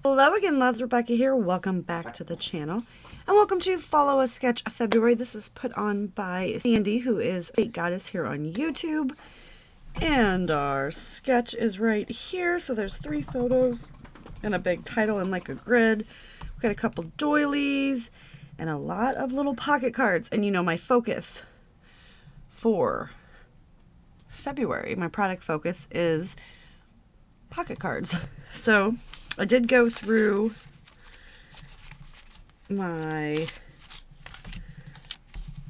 Hello again, lads. Rebecca here. Welcome back to the channel. And welcome to Follow a Sketch of February. This is put on by Sandy, who is a goddess here on YouTube. And our sketch is right here. So there's 3 photos and a big title and like a grid. We've got a couple doilies and a lot of little pocket cards. And you know, my focus for February, my product focus is pocket cards. So I did go through my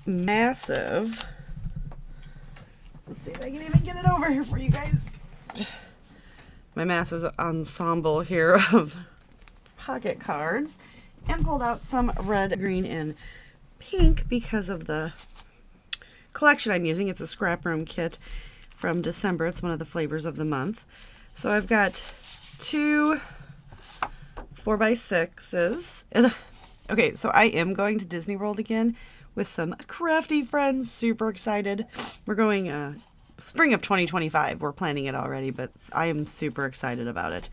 massive, let's see if I can even get it over here for you guys, my massive ensemble here of pocket cards, and pulled out some red, green, and pink because of the collection I'm using. It's a scrap room kit from December. It's one of the flavors of the month. So I've got 2 4x6s. Okay, so I am going to Disney World again with some crafty friends. Super excited. We're going spring of 2025. We're planning it already, but I am super excited about it.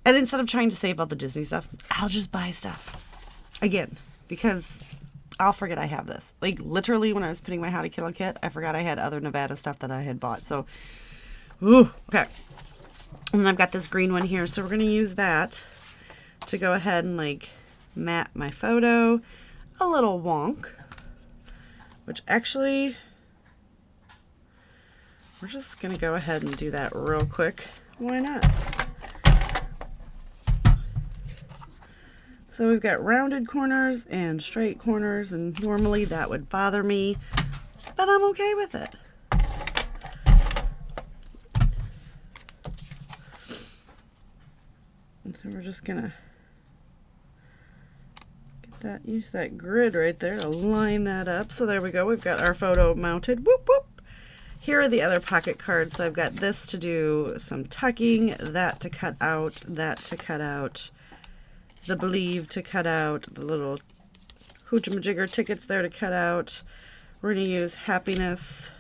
And instead of trying to save all the Disney stuff, I'll just buy stuff again because I'll forget I have this. Like literally when I was putting my How to Kill a kit, I forgot I had other Nevada stuff that I had bought. So, ooh, okay. And then I've got this green one here, so we're going to use that to go ahead and like mat my photo. A little wonk, which actually, we're just going to go ahead and do that real quick. Why not? So we've got rounded corners and straight corners, and normally that would bother me, but I'm okay with it. So we're just gonna get that, use that grid right there to line that up. So there we go. We've got our photo mounted. Whoop, whoop. Here are the other pocket cards. So I've got this to do some tucking, that to cut out, that to cut out, the Believe to cut out, the little Hoochamajigger tickets there to cut out. We're gonna use Happiness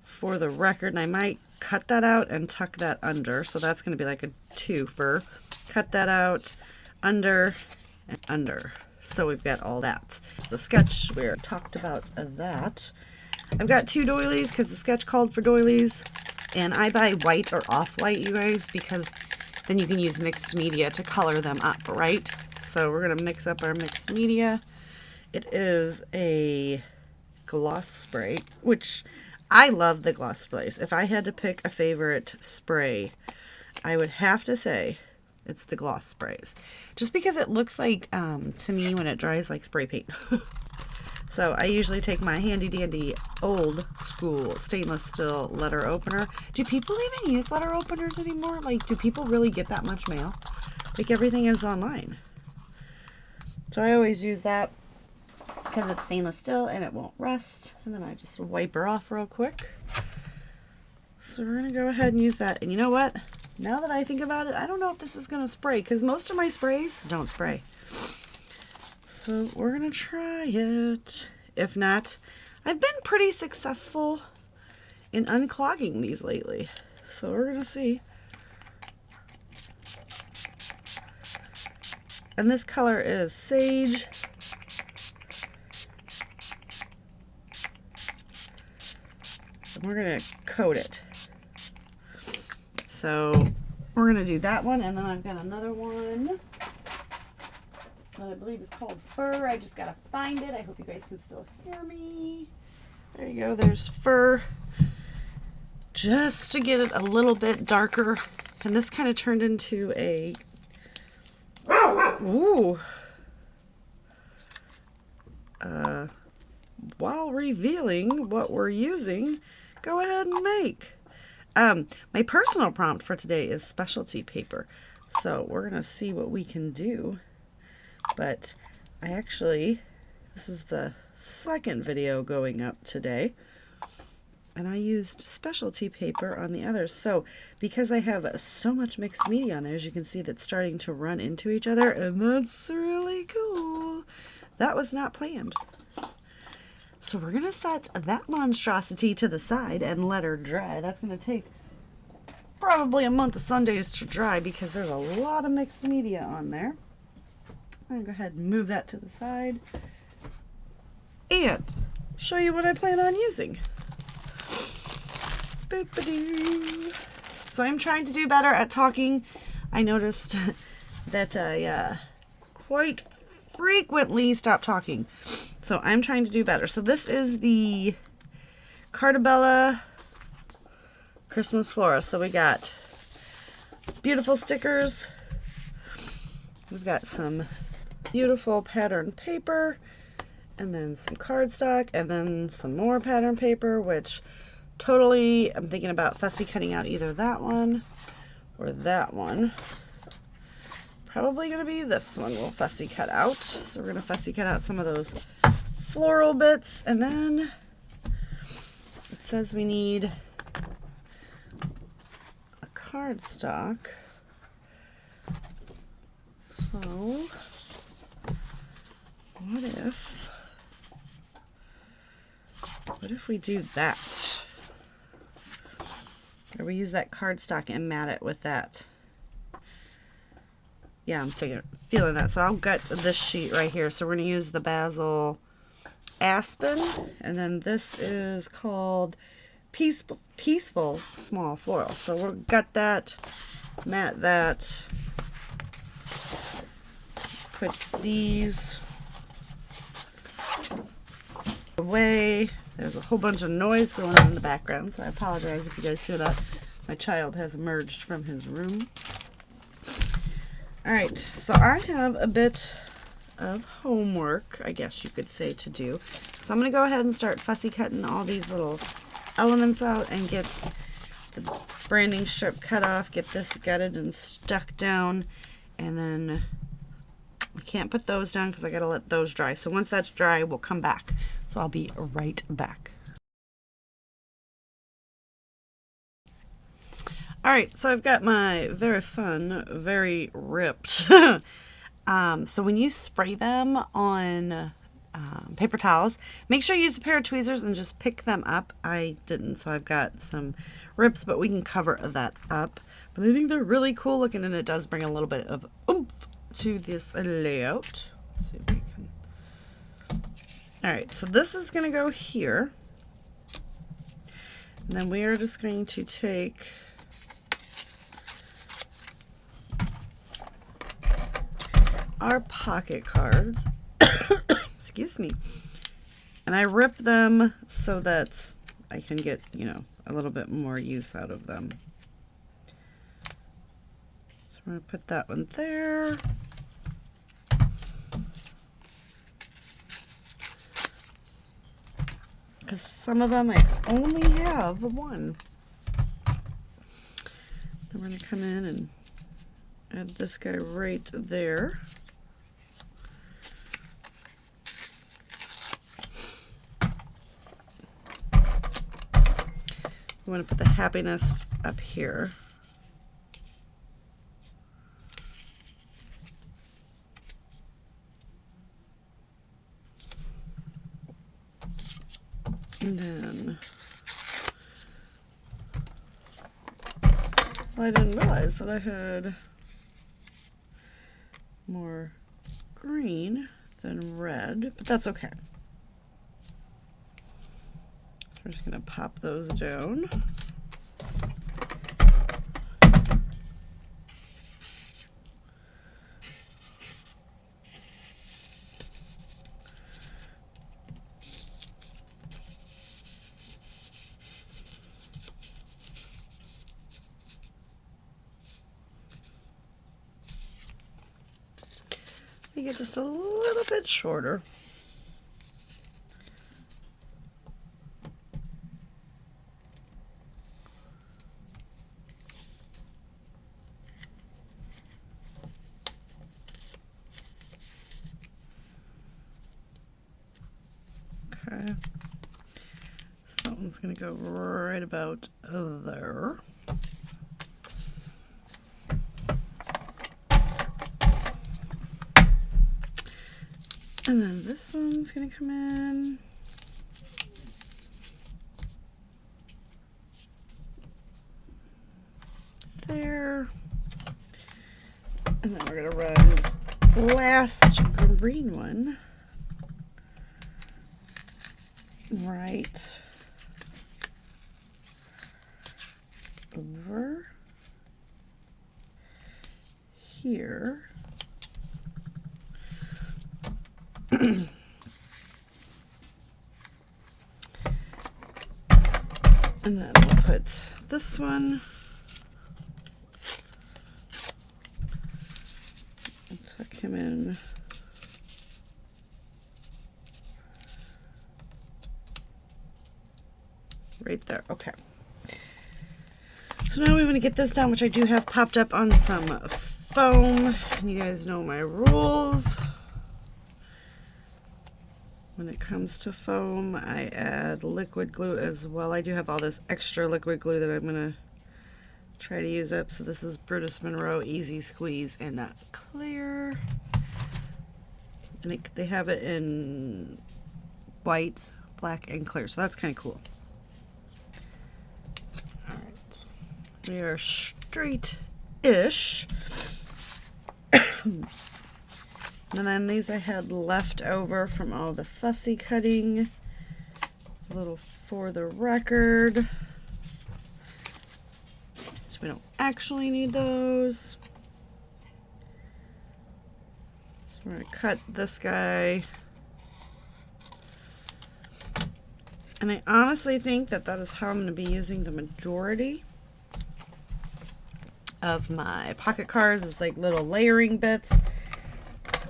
for the record, and I might cut that out and tuck that under, so that's going to be like a twofer. Cut that out, under, and under. So we've got all that. So the sketch, we talked about that. I've got 2 doilies because the sketch called for doilies, and I buy white or off-white, you guys, because then you can use mixed media to color them up, right? So we're going to mix up our mixed media. It is a gloss spray, which I love the gloss sprays. If I had to pick a favorite spray, I would have to say it's the gloss sprays. Just because it looks like, to me, when it dries, like spray paint. So I usually take my handy dandy old school stainless steel letter opener. Do people even use letter openers anymore? Like, do people really get that much mail? Like, everything is online. So I always use that because it's stainless steel and it won't rust. And then I just wipe her off real quick. So we're going to go ahead and use that. And you know what? Now that I think about it, I don't know if this is going to spray because most of my sprays don't spray. So we're going to try it. If not, I've been pretty successful in unclogging these lately. So we're going to see. And this color is Sage. And we're going to coat it. So we're going to do that one. And then I've got another one that I believe is called Fur. I just got to find it. I hope you guys can still hear me. There you go. There's Fur. Just to get it a little bit darker. And this kind of turned into a... Ooh. While revealing what we're using, go ahead and make. My personal prompt for today is specialty paper. So we're going to see what we can do. But I actually, this is the second video going up today. And I used specialty paper on the others. So because I have so much mixed media on there, as you can see, that's starting to run into each other. And that's really cool. That was not planned. So we're going to set that monstrosity to the side and let her dry. That's going to take probably a month of Sundays to dry because there's a lot of mixed media on there. I'm going to go ahead and move that to the side and show you what I plan on using. Boop-a-doo. So I'm trying to do better at talking. I noticed that I quite frequently stop talking. So I'm trying to do better. So this is the Carta Bella Christmas Florist. So we got beautiful stickers. We've got some beautiful pattern paper, and then some cardstock, and then some more pattern paper, which totally I'm thinking about fussy cutting out either that one or that one. Probably going to be this one we'll fussy cut out. So we're going to fussy cut out some of those floral bits, and then it says we need a cardstock. So what if we do that? Or we use that cardstock and mat it with that. Yeah, I'm feeling that. So I'll gut this sheet right here. So we're going to use the Basil Aspen. And then this is called Peaceful Small Floral. So we'll gut that, mat that. Put these away. There's a whole bunch of noise going on in the background, so I apologize if you guys hear that. My child has emerged from his room. Alright, so I have a bit of homework, I guess you could say, to do. So I'm going to go ahead and start fussy cutting all these little elements out and get the branding strip cut off, get this gutted and stuck down, and then I can't put those down because I got to let those dry. So once that's dry, we'll come back. So I'll be right back. Alright, so I've got my very fun, very ripped. So when you spray them on paper towels, make sure you use a pair of tweezers and just pick them up. I didn't, so I've got some rips, but we can cover that up. But I think they're really cool looking, and it does bring a little bit of oomph to this layout. Let's see if we can. Alright, so this is going to go here. And then we are just going to take our pocket cards, excuse me, and I rip them so that I can get, you know, a little bit more use out of them. So I'm going to put that one there. Because some of them I only have one. Then we're going to come in and add this guy right there. We want to put the happiness up here. And then, well, I didn't realize that I had more green than red, but that's okay. So we're just going to pop those down. Make it just a little bit shorter. Okay. So that one's going to go right about there. And then this one's going to come in. there. And then we're gonna run this last green one right over here. And then we'll put this one, and tuck him in right there. Okay. So now we want to get this down, which I do have popped up on some foam, and you guys know my rules. When it comes to foam, I add liquid glue as well. I do have all this extra liquid glue that I'm going to try to use up. So this is Brutus Monroe Easy Squeeze in clear. And they have it in white, black, and clear. So that's kind of cool. All right. We are straight-ish. And then these I had left over from all the fussy cutting. A little for the record. So we don't actually need those. So we're going to cut this guy. And I honestly think that that is how I'm going to be using the majority of my pocket cards. It's like little layering bits.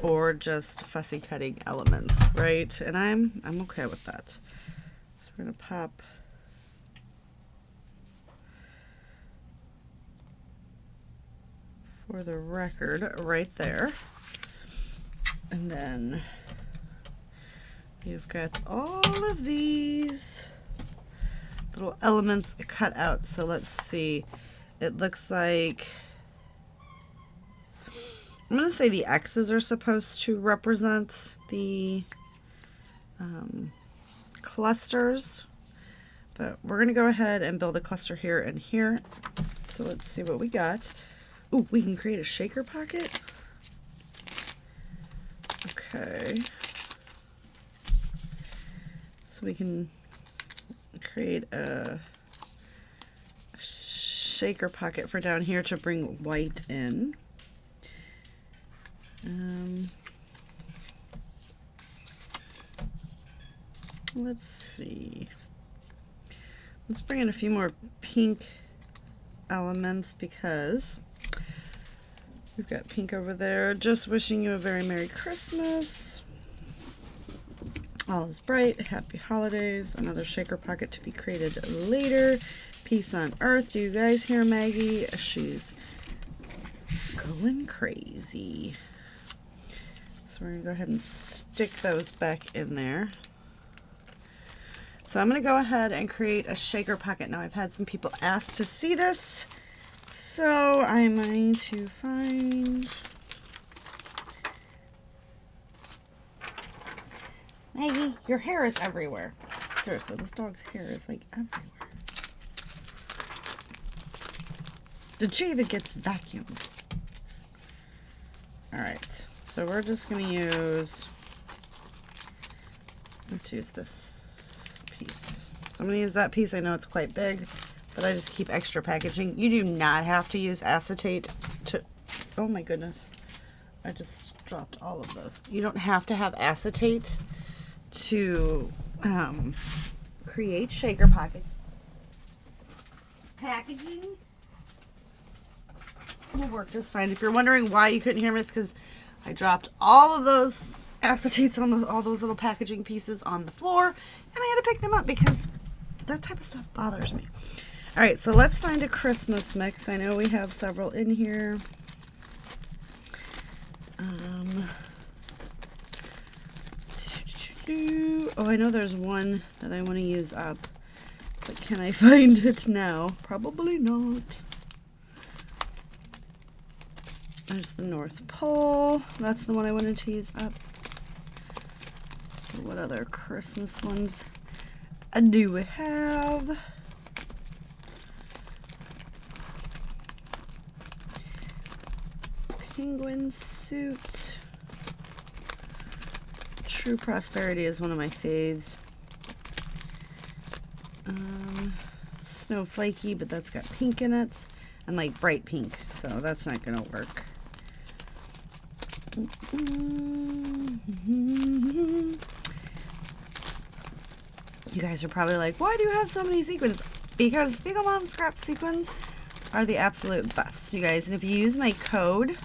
Or just fussy cutting elements, right? And I'm okay with that. So we're gonna pop for the record right there. And then you've got all of these little elements cut out. So let's see. It looks like I'm going to say the X's are supposed to represent the clusters, but we're going to go ahead and build a cluster here and here. So let's see what we got. Ooh, we can create a shaker pocket. Okay. So we can create a shaker pocket for down here to bring white in. Let's see. Let's bring in a few more pink elements because we've got pink over there. Just wishing you a very Merry Christmas. All is bright. Happy holidays. Another shaker pocket to be created later. Peace on earth. Do you guys hear Maggie? She's going crazy. So we're going to go ahead and stick those back in there. So I'm going to go ahead and create a shaker pocket. Now I've had some people ask to see this. So I'm going to find... Maggie, your hair is everywhere. Seriously, this dog's hair is like everywhere. Did she even get vacuumed? Alright, so we're just going to use... Let's use this piece. So I'm going to use that piece. I know it's quite big, but I just keep extra packaging. You do not have to use acetate to... Oh my goodness. I just dropped all of those. You don't have to have acetate to create shaker pockets. Packaging will work just fine. If you're wondering why you couldn't hear me, it's because I dropped all of those acetates on all those little packaging pieces on the floor, and I had to pick them up because that type of stuff bothers me. All right, so let's find a Christmas mix. I know we have several in here. Oh, I know there's one that I want to use up, but can I find it now? Probably not. There's the North Pole. That's the one I wanted to use up. So what other Christmas ones do we have? penguin suit. True Prosperity is one of my faves. Snowflakey, but that's got pink in it. And like bright pink, so that's not gonna work. You guys are probably like, why do you have so many sequins? Because Spiegel Mom Scrap sequins are the absolute best, you guys. And if you use my code,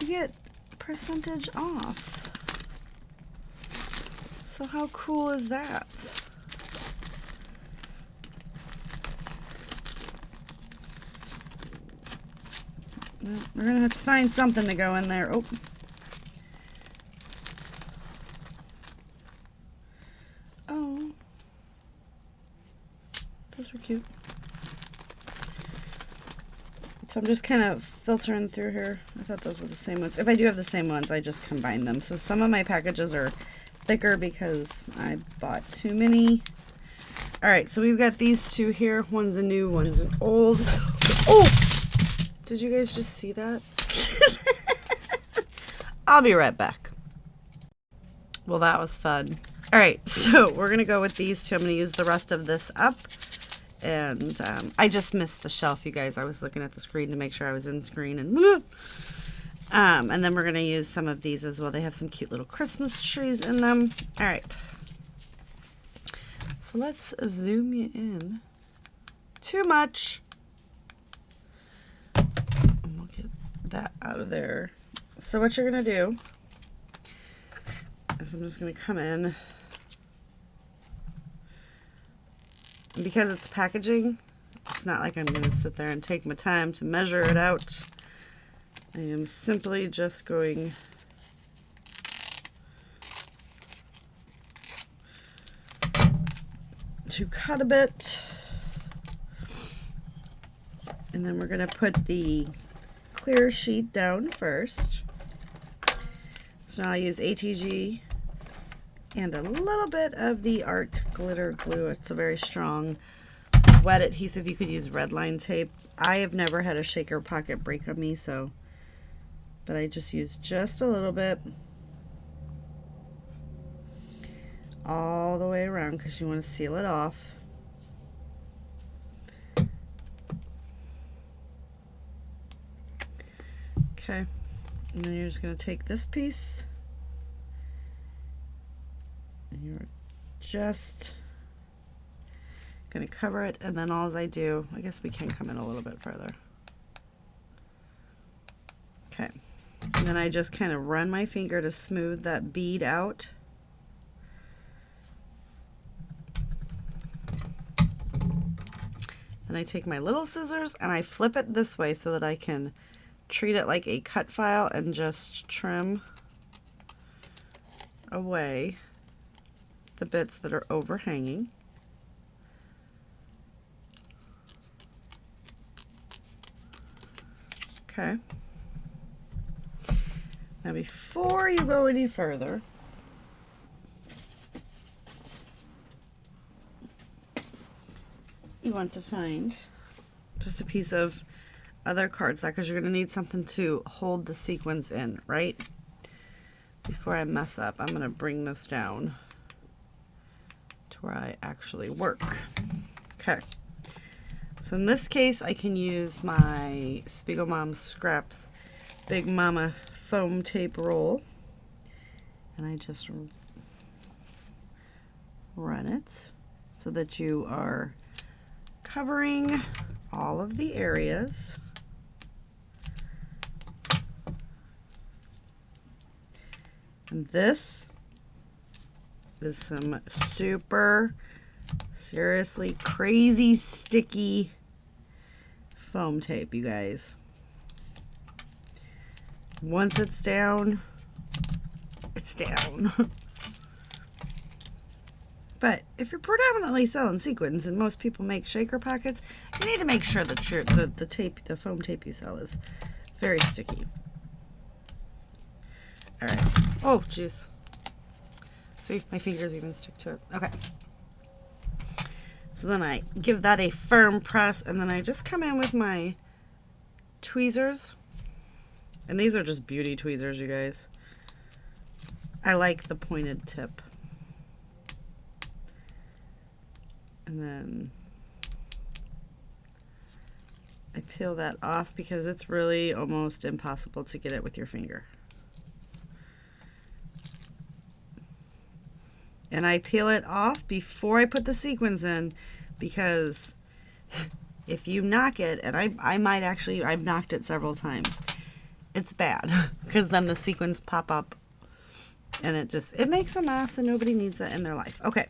you get percentage off. So how cool is that? We're gonna have to find something to go in there. Oh. Oh. Those are cute. So I'm just kind of filtering through here. I thought those were the same ones. If I do have the same ones, I just combine them. So some of my packages are thicker because I bought too many. All right, so we've got these two here. One's a new, one's an old. Oh! Did you guys just see that? I'll be right back. Well, that was fun. All right, so we're going to go with these two. I'm going to use the rest of this up. And I just missed the shelf, you guys. I was looking at the screen to make sure I was in screen. And then we're going to use some of these as well. They have some cute little Christmas trees in them. All right. So let's zoom you in. Too much. That out of there. So what you're gonna do is I'm just gonna come in, and because it's packaging, it's not like I'm gonna sit there and take my time to measure it out. I am simply just going to cut a bit, and then we're gonna put the clear sheet down first. So now I use ATG and a little bit of the Art Glitter Glue. It's a very strong wet adhesive. You could use red line tape. I have never had a shaker pocket break on me, so, but I just use just a little bit all the way around because you want to seal it off. Okay, and then you're just going to take this piece and you're just going to cover it, and then all I do, I guess we can come in a little bit further. Okay, and then I just kind of run my finger to smooth that bead out. Then I take my little scissors and I flip it this way so that I can treat it like a cut file and just trim away the bits that are overhanging. Okay. Now before you go any further, you want to find just a piece of other cardstock because you're going to need something to hold the sequins in, right? Before I mess up, I'm going to bring this down to where I actually work. Okay. So in this case, I can use my Spiegel Mom Scraps Big Mama foam tape roll, and I just run it so that you are covering all of the areas. And this is some super, seriously crazy sticky foam tape, you guys. Once it's down, it's down. But if you're predominantly selling sequins and most people make shaker pockets, you need to make sure that the foam tape you sell is very sticky. All right. Oh, jeez. See, my fingers even stick to it. Okay. So then I give that a firm press, and then I just come in with my tweezers And these are just beauty tweezers, you guys. I like the pointed tip. And then I peel that off because it's really almost impossible to get it with your finger. And I peel it off before I put the sequins in, because if you knock it, and I might actually, I've knocked it several times, it's bad because then the sequins pop up and it makes a mess, and nobody needs that in their life. Okay.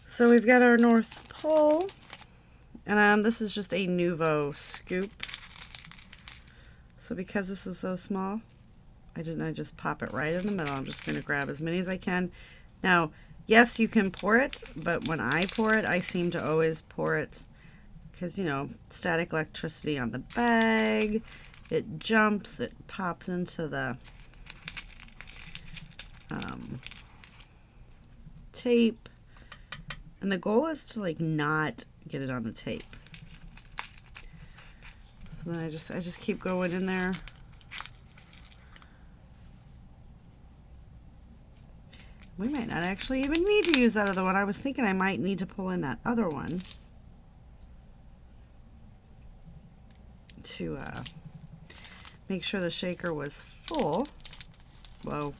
So we've got our North Pole, and this is just a Nuvo scoop. So because this is so small, I just pop it right in the middle. I'm just going to grab as many as I can. Now, yes, you can pour it, but when I pour it, I seem to always pour it because, you know, static electricity on the bag. It jumps, it pops into the tape. And the goal is to, like, not get it on the tape. So then I just keep going in there. We might not actually even need to use that other one. I was thinking I might need to pull in that other one to make sure the shaker was full. Whoa.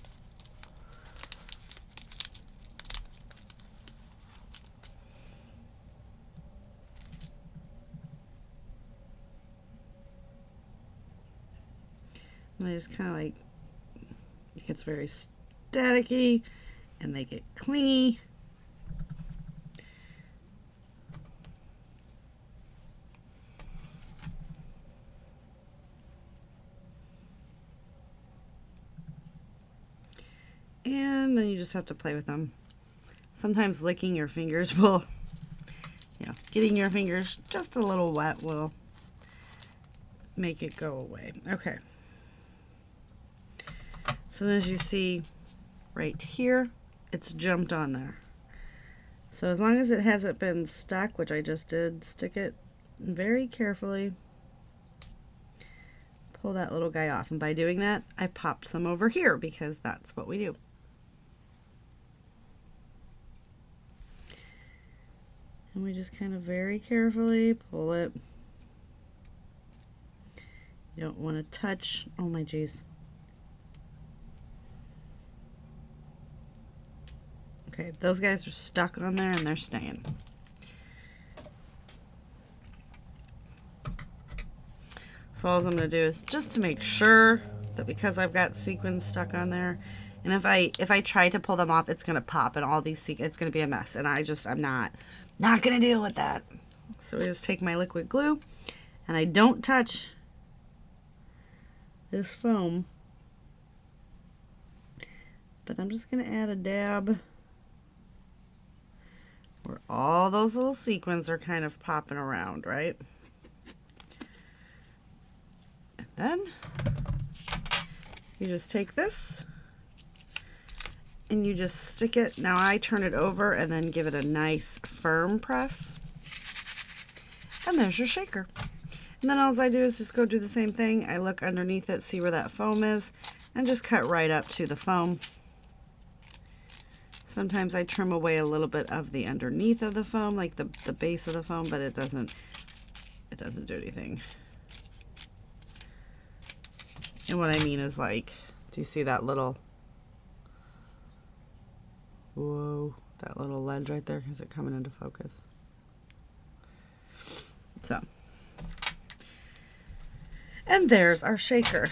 And I just kind of like, it gets very staticky and they get clingy. And then you just have to play with them. Sometimes licking your fingers will, you know, getting your fingers just a little wet will make it go away. Okay. So as you see right here, it's jumped on there. So as long as it hasn't been stuck, which I just did, stick it very carefully. Pull that little guy off. And by doing that, I popped some over here because that's what we do. And we just kind of very carefully pull it. You don't want to touch. Oh my geez. Okay, those guys are stuck on there and they're staying. So all I'm going to do is just to make sure that, because I've got sequins stuck on there, and if I try to pull them off, it's going to pop and all these it's going to be a mess, and I'm not going to deal with that. So we just take my liquid glue, and I don't touch this foam, but I'm just going to add a dab where all those little sequins are kind of popping around, right? And then you just take this and you just stick it. Now I turn it over and then give it a nice firm press. And there's your shaker. And then all I do is just go do the same thing. I look underneath it, see where that foam is, and just cut right up to the foam. Sometimes I trim away a little bit of the underneath of the foam, like the base of the foam, but it doesn't do anything. And what I mean is, like, do you see that little, whoa, that little ledge right there? Is it coming into focus? So, and there's our shaker.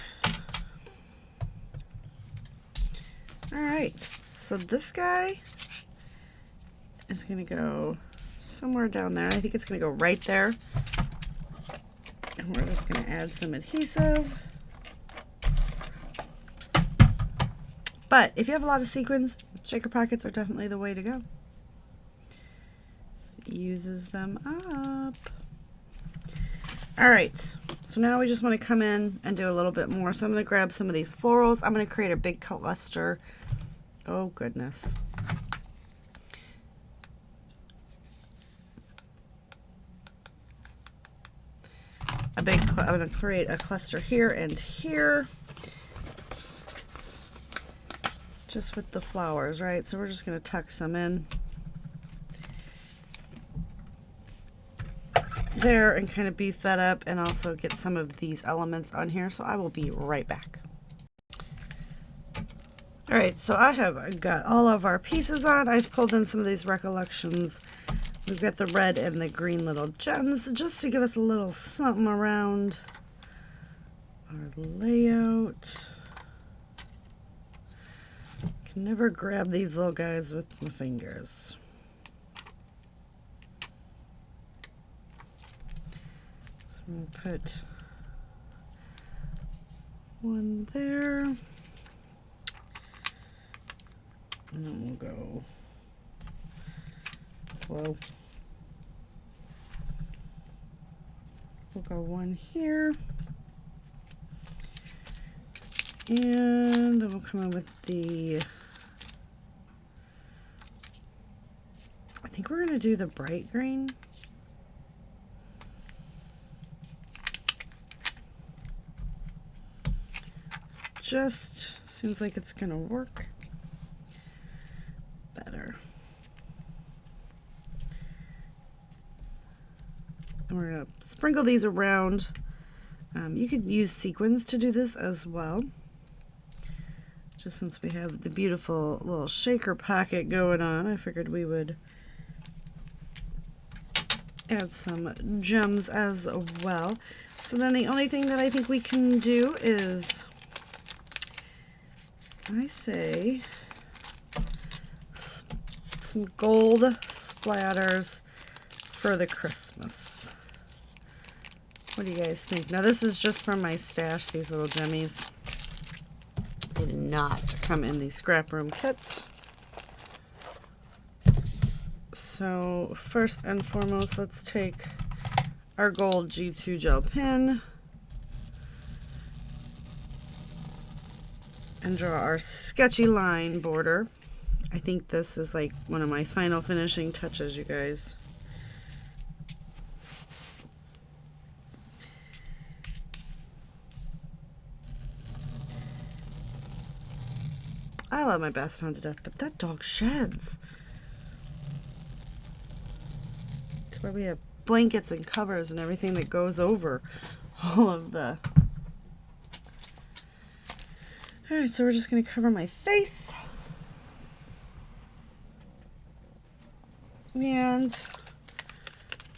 All right. So this guy is going to go somewhere down there. I think it's going to go right there. And we're just going to add some adhesive. But if you have a lot of sequins, shaker pockets are definitely the way to go. It uses them up. All right. So now we just want to come in and do a little bit more. So I'm going to grab some of these florals. I'm going to create a big cluster. Oh, goodness. I'm going to create a cluster here and here. Just with the flowers, right? So we're just going to tuck some in there and kind of beef that up and also get some of these elements on here. So I will be right back. All right, so I have got all of our pieces on. I've pulled in some of these Recollections. We've got the red and the green little gems just to give us a little something around our layout. Can never grab these little guys with my fingers. So I'm going to put one there. And then we'll go, whoa. We'll go one here. And then we'll come in with the, I think we're going to do the bright green. Just seems like it's going to work better. And we're going to sprinkle these around. You could use sequins to do this as well. Just since we have the beautiful little shaker pocket going on, I figured we would add some gems as well. So then the only thing that I think we can do is, I say, some gold splatters for the Christmas. What do you guys think? Now this is just from my stash, these little gemmies. They did not come in the scrap room kit. So first and foremost, let's take our gold G2 gel pen and draw our sketchy line border. I think this is like one of my final finishing touches, you guys. I love my Basset Hound to death, but that dog sheds. That's why we have blankets and covers and everything that goes over all of the... Alright, so we're just going to cover my face. And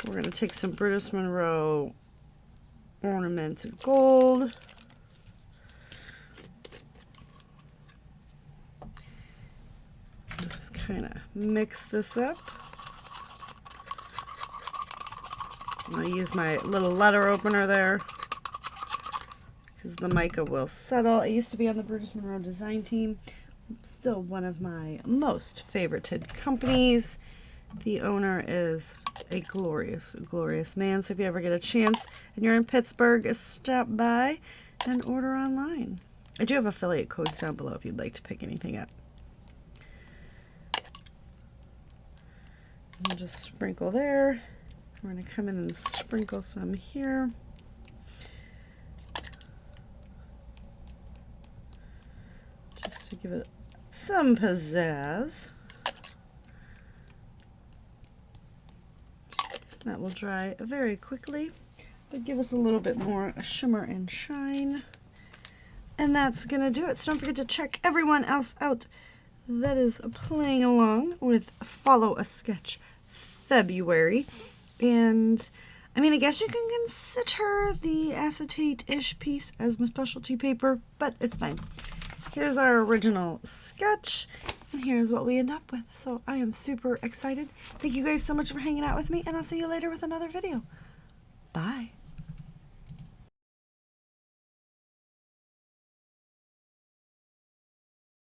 we're going to take some Brutus Monroe ornamented gold. Just kind of mix this up. I'm going to use my little letter opener there because the mica will settle. It used to be on the Brutus Monroe design team. Still one of my most favorited companies. The owner is a glorious, glorious man. So if you ever get a chance and you're in Pittsburgh, stop by and order online. I do have affiliate codes down below if you'd like to pick anything up. I'll just sprinkle there. We're going to come in and sprinkle some here. Just to give it some pizzazz. That will dry very quickly, but give us a little bit more shimmer and shine. And that's going to do it. So don't forget to check everyone else out that is playing along with Follow a Sketch February. And I mean, I guess you can consider the acetate-ish piece as my specialty paper, but it's fine. Here's our original sketch, and here's what we end up with. So I am super excited. Thank you guys so much for hanging out with me, and I'll see you later with another video. Bye.